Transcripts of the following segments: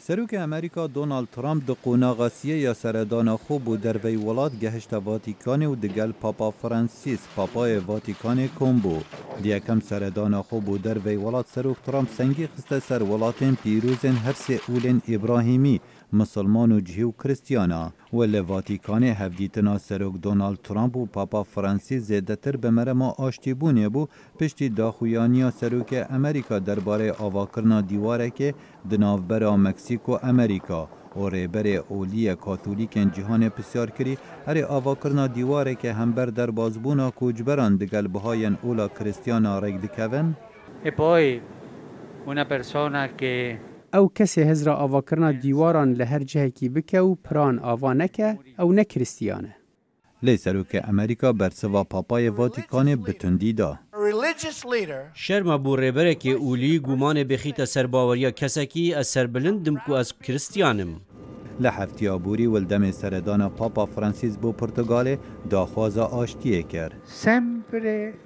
سروک امریکا دونالد ترامپ د قوناغاسیه یا سردان خو بو دروی ولات گهشت واتیکان و دگل پاپا فرانسیس پاپای واتیکان کومبو دیکم سردان خو بو دروی ولات سروک ترامپ سنگی خسته سر ولاتین پیروزن هر سه اولن ابراهیمی مسلمان و جهی و کریستیانا و لواتیکان هفدیتنا سروک دونالد ترامپ و پاپا فرانسیس زیدتر به مرما آشتیبونه بو پشتی داخویانیا سروک امریکا درباره آواکرنا دیواره که دناوبرا مکسیک و امریکا و ریبر اولی کاتولیکن جهان پسیار کری هر آواکرنا دیواره که همبر در بازبونا کوجبران دگل بهاین اولا کریستیانا رگ دکون او کسی هزرا آواکرنا دیواران لهر جهه کی بکه و پران آوا نکه او نه کریستیانه. لی سروک امریکا برسوا پاپای واتیکان بتندی دا. شرما بو ریبره که اولی گومان بخیت سرباوریا کسکی از سربلندم کو از کریستیانم. لحفتی آبوری ولدم سردان پاپا فرانسیس بو پرتغال داخواز آشتیه کر.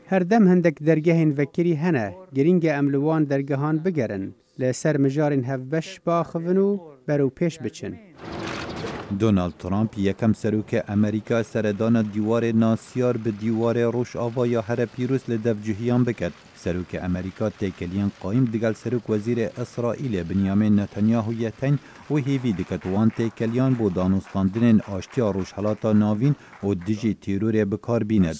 هر دم هندک درگهین وکری هنه گرینگ املوان درگهان بگرن. لسر مجارن هفبش باخونو برو پیش بچن. دونالد ترامپ یکم سروک امریکا سردان دیوار ناسیار به دیوار روش آوا یا هر پیروز لدفجهیان بکد. سروک امریکا تیکلیان قایم دگل سروک وزیر اسرائیل بنیامین نتانیاهو یتن و هیوی دکت وان تیکلیان بو دانستاندن آشتیا روش حالاتا ناوین و دیجی تیرور بکار بیند.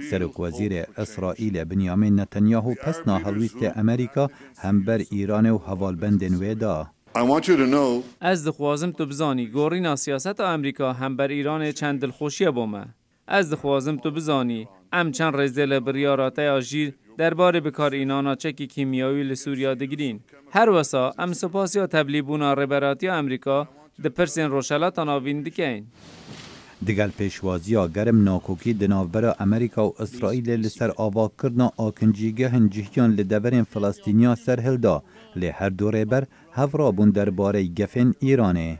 سروک وزیر اسرائیل بنیامین نتانیاهو پس ناهلویست امریکا هم بر ایران و حوالبندن ویدا. از دخوازم تو بزانی گورینا سیاست امریکا هم بر ایران چند دلخوشیه بومه. از دخوازم تو بزانی ام چند رزدل بریارات آژیر درباره بکار اینانا چکی کیمیایی لسوریا دگرین. هر وسا ام سپاسیا تبلیبونا ربراتی امریکا ده پرسین روشلات آناوین دکین. دگل پیشوازیا گرم ناکوکی دناوبر امریکا و اسرائیل لسر آوا کرنا آکنجیگه هنجهیان لدورین فلسطینیا سر هلدا لی هر دو ریبر هفرا بون درباره گفن ایرانه.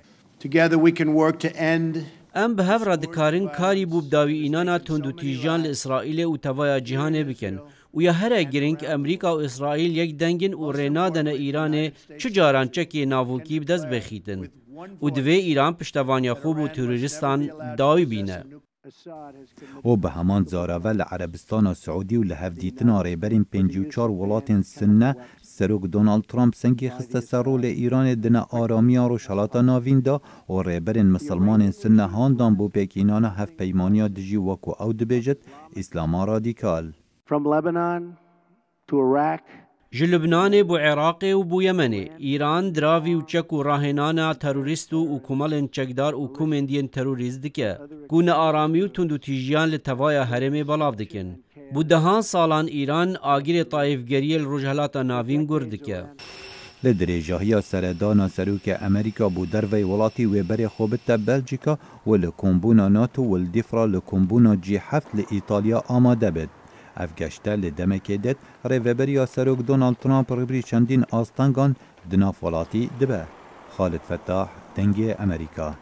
ام به هفرا دکارن کاری بوب داوی اینانا تندو تیجان لإسرائیل و توایا جهان بکن و یا هر گرینگ امریکا و اسرائیل یک دنگن و رینادن ایران چجاران چکی ناوکی بدست بخیتن و دوی ایران پشتوانیا خوب و تروریستان داوی بینه. و به همان زاراول عربستان و سعودی و لحفدیتنا ریبرین 54 ولات سنه سروک دونالد ترامپ سنگی خسته سرول ایران دنه آرامیا رو شلاتا ناوین دا و ریبرین مسلمان سنه هاندان بو پیکینان هف پیمانیا دجی وکو او دبیجت اسلاما رادیکال. جلبنان بو عراق و بو یمن ایران دراوی و چک و راهنانا تروریست و کمالن چکدار و کومندین تروریست دکه گونه آرامی و تندو تیجیان لتوایا هرم بلاف دکن بو دهان سالان ایران آگیر طایفگریل رجحلاتا ناوین گردکه لدرجهیا سردانا سروک امریکا بو دروی ولاتی و بری خوبت بلژیکا و لکمبونا ناتو و لدفرا لکمبونا G7 لإیطالیا آماده بد. افگشته لدمکه دید ریوبریا سروک دونالد ترامپ ربری چندین آستانگان دناف ولاتی دبه. خالد فتاح، دنگ امریکا.